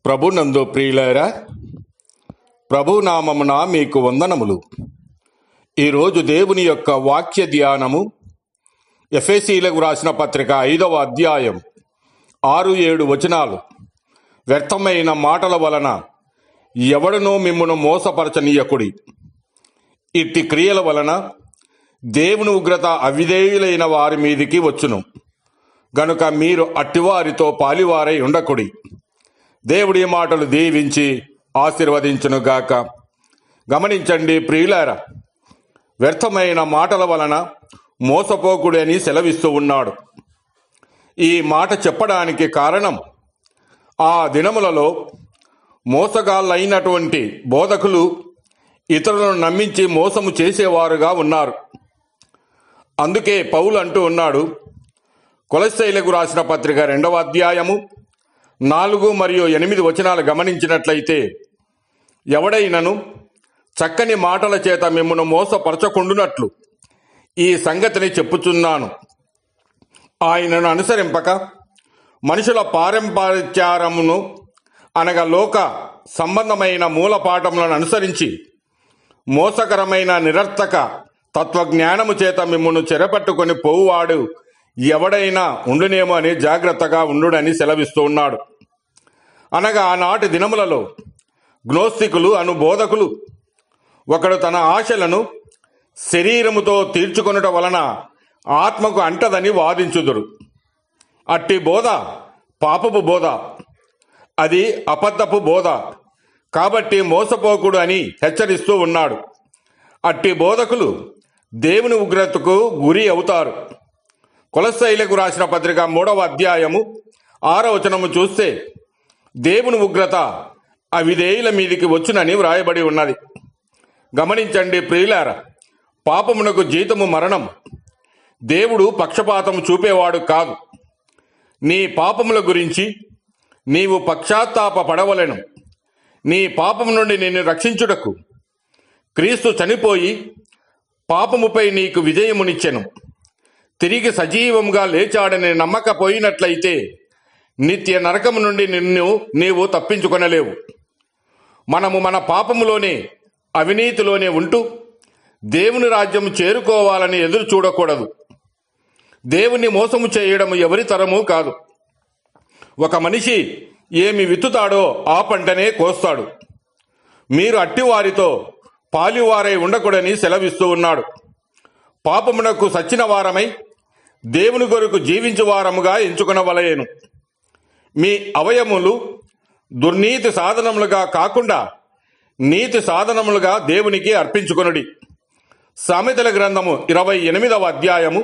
ప్రభునందు ప్రియులారా, ప్రభునామమున మీకు వందనములు. ఈరోజు దేవుని యొక్క వాక్య ధ్యానము ఎఫెసీయులకు రాసిన పత్రిక 5వ అధ్యాయం 6-7 వచనాలు. వ్యర్థమైన మాటల వలన ఎవడనో మిమ్మును మోసపరచనీయకుడి. ఇట్టి క్రియల వలన దేవుని ఉగ్రత అవిధేయులైన వారి మీదికి వచ్చును గనుక మీరు అట్టివారితో పాలివారై ఉండకుడి. దేవుడి మాటలు దీవించి ఆశీర్వదించునుగాక. గమనించండి ప్రియులారా, వ్యర్థమైన మాటల వలన మోసపోకుడని సెలవిస్తూ ఉన్నాడు. ఈ మాట చెప్పడానికి కారణం, ఆ దినములలో మోసగాళ్ళైనటువంటి బోధకులు ఇతరులను నమ్మించి మోసము చేసేవారుగా ఉన్నారు. అందుకే పౌలు అంటూ ఉన్నాడు, కొలస్సీయులకు రాసిన పత్రిక 2వ అధ్యాయము 4 మరియు 8 వచనాలు గమనించినట్లయితే, ఎవడైనను చక్కని మాటల చేత మిమ్మును మోసపరచకుండునట్లు ఈ సంగతిని చెప్పుచున్నాను. ఆయనను అనుసరింపక మనుషుల పారంపర్యాచారమును అనగా లోక సంబంధమైన మూలపాఠములను అనుసరించి మోసకరమైన నిరర్థక తత్వజ్ఞానము చేత మిమ్మును చెరపట్టుకొని పోవువాడు ఎవడైనా ఉండునేమో అని జాగ్రత్తగా ఉండుడని సెలవిస్తూ ఉన్నాడు. అనగా ఆనాటి దినములలో గ్నోస్తికులు అను బోధకులు ఒకడు తన ఆశలను శరీరముతో తీర్చుకొనుట వలన ఆత్మకు అంటదని వాదించుదురు. అట్టి బోధ పాపపు బోధ, అది అబద్ధపు బోధ. కాబట్టి మోసపోకుడు అని హెచ్చరిస్తూ ఉన్నాడు. అట్టి బోధకులు దేవుని ఉగ్రతకు గురి అవుతారు. కొలస్సీయులకు రాసిన పత్రిక 3వ అధ్యాయము 6వ వచనము చూస్తే, దేవుని ఉగ్రత అవిధేయుల మీదికి వచ్చునని వ్రాయబడి ఉన్నది. గమనించండి ప్రియులారా, పాపమునకు జీతము మరణం. దేవుడు పక్షపాతము చూపేవాడు కాదు. నీ పాపముల గురించి నీవు పశ్చాత్తాప పడవలెను. నీ పాపము నుండి నిన్ను రక్షించుటకు క్రీస్తు చనిపోయి పాపముపై నీకు విజయమునిచ్చెను. తిరిగి సజీవంగా లేచాడని నమ్మకపోయినట్లయితే నిత్య నరకము నుండి నీవు తప్పించుకొనలేవు. మనము మన పాపములోనే, అవినీతిలోనే ఉంటూ దేవుని రాజ్యము చేరుకోవాలని ఎదురు చూడకూడదు. దేవుని మోసము చేయడం ఎవరి తరము కాదు. ఒక మనిషి ఏమి విత్తుతాడో ఆ పంటనే కోస్తాడు. మీరు అట్టివారితో పాలివారై ఉండకూడని సెలవిస్తూ ఉన్నాడు. పాపమునకు సచ్చిన వారమై దేవుని కొరకు జీవించు వారముగా ఎంచుకొనవలెను. మీ అవయములు దుర్నీతి సాధనములుగా కాకుండా నీతి సాధనములుగా దేవునికి అర్పించుకొనుడి. సామెతల గ్రంథము 28వ అధ్యాయము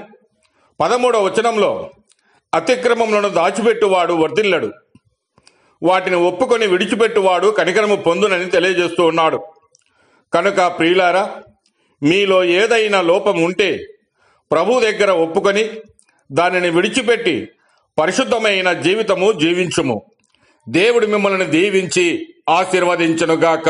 13వ వచనంలో, అతిక్రమములను దాచిపెట్టువాడు వర్ధిల్లడు, వాటిని ఒప్పుకొని విడిచిపెట్టువాడు కనికరము పొందునని తెలియజేస్తూ ఉన్నాడు. కనుక ప్రియులారా, మీలో ఏదైనా లోపం ఉంటే ప్రభు దగ్గర ఒప్పుకొని దానిని విడిచిపెట్టి పరిశుద్ధమైన జీవితము జీవించుము. దేవుడు మిమ్మల్ని దీవించి ఆశీర్వదించునుగాక.